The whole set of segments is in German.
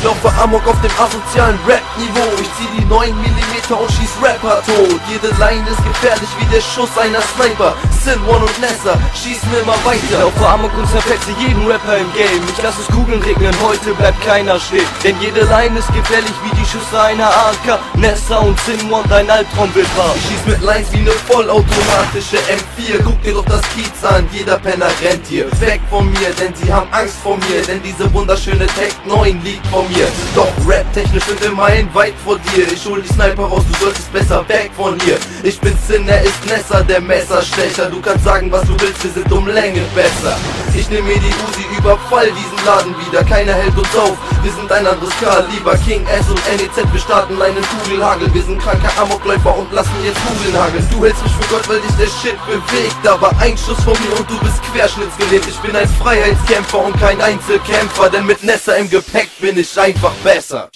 Ich laufe Amok auf dem asozialen Rap-Niveau. Ich zieh die 9mm und schieß Rapper tot. Jede Line ist gefährlich wie der Schuss einer Sniper. Sin One und Nessa schießen immer weiter. Ich laufe Amok und zerfetze jeden Rapper im Game. Ich lass es Kugeln regnen, heute bleibt keiner stehen. Denn jede Line ist gefährlich wie die Schüsse einer AK. Nessa und Sin One, dein Albtraum wird wahr. Ich schieß mit Lines wie ne vollautomatische M4. Guck dir doch das Kiez an, jeder Penner rennt hier weg von mir, denn sie haben Angst vor mir. Denn diese wunderschöne Tech 9 liegt vor mir. Doch rap-technisch sind immerhin weit vor dir. Ich hol die Sniper raus, du solltest besser weg von hier. Ich bin Sin, er ist Nessa, der Messerstecher. Du kannst sagen, was du willst, wir sind um Länge besser. Ich nehm mir die Uzi, überfall diesen Laden wieder. Keiner hält uns auf, wir sind ein anderes Kaliber. King S und NEZ, wir starten einen Kugelhagel. Wir sind kranke Amokläufer und lassen jetzt Kugeln hageln. Du hältst mich für Gott, weil dich der Shit bewegt. Aber ein Schuss von mir und du bist querschnittsgelähmt. Ich bin ein Freiheitskämpfer und kein Einzelkämpfer. Denn mit Nessa im Gepäck bin ich einfach besser.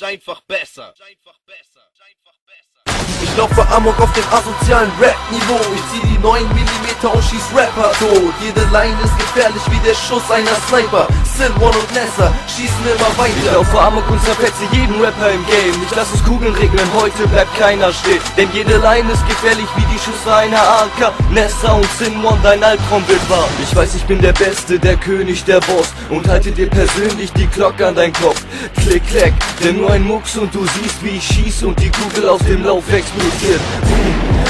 Ich laufe Amok auf dem asozialen Rap-Niveau. Ich zieh die 9mm und schieß Rapper tot. Jede Line ist gefährlich wie der Schuss einer Sniper. Sin One und Nessa schießen immer weiter. Ich laufe Amok und zerfetze jeden Rapper im Game. Ich lass es Kugeln regnen, heute bleibt keiner stehen. Denn jede Line ist gefährlich wie die Schüsse einer AK. Nessa und Sin One, dein Albtraum wird wahr. Ich weiß, ich bin der Beste, der König, der Boss. Und halte dir persönlich die Glocke an dein Kopf. Klick, klack, denn nur ein Mucks und du siehst, wie ich schieß und die Kugel auf dem Lauf explodiert.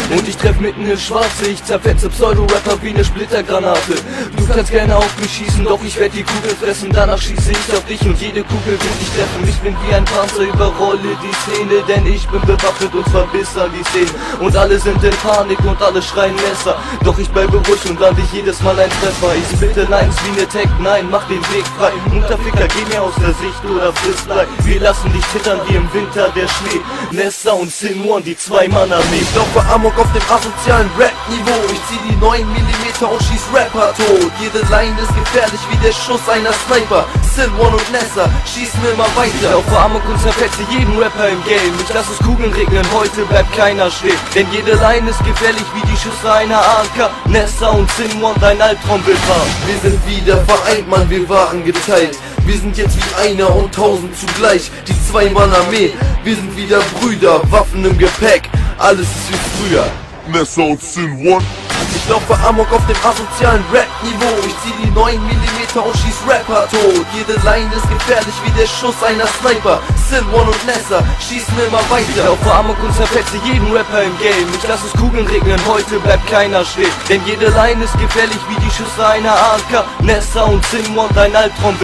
Und ich treff mitten ins Schwarze, ich zerfetze Pseudo-Rapper wie ne Splittergranate. Du kannst gerne auf mich schießen, doch ich werd die Kugel fressen. Danach schieße ich auf dich und jede Kugel wird dich treffen. Ich bin wie ein Panzer, überrolle die Szene, denn ich bin bewaffnet und zwar bis an die Szene. Und alle sind in Panik und alle schreien Messer. Doch ich bleibe ruhig und lande ich jedes Mal ein Treffer. Ich spitte Lines wie ne Tech 9, mach den Weg frei. Unterficker, geh mir aus der Sicht oder friss Blei. Wir lassen dich zittern wie im Winter der Schnee. Nessa und Sin One, die Zwei-Mann-Armee. Ich laufe Amok auf dem asozialen Rap-Niveau. Ich zieh die 9mm und schieß Rapper tot. Jede Line ist gefährlich wie der Schuss einer Sniper. Sin One und Nessa schießen immer weiter. Ich laufe Amok und zerfetze jeden Rapper im Game. Ich lass es Kugeln regnen, heute bleibt keiner stehen. Denn jede Line ist gefährlich wie die Schüsse einer AK. Nessa und Sin One, dein Albtraum wird wahr. Wir sind wieder vereint, Mann, wir waren geteilt. Wir sind jetzt wie einer und 1000 zugleich. Die Zwei-Mann-Armee, wir sind wieder Brüder. Waffen im Gepäck, alles ist wie früher. Nessa und Sin One. Ich laufe Amok auf dem asozialen Rap-Niveau. Ich zieh die 9mm und schieß Rapper tot. Jede Line ist gefährlich wie der Schuss einer Sniper. Sin One und Nessa schießen immer weiter. Ich laufe Amok und zerfetze jeden Rapper im Game. Ich lass es Kugeln regnen, heute bleibt keiner stehen. Denn jede Line ist gefährlich wie die Schüsse einer AK. Nessa und Sin One, dein Albtraum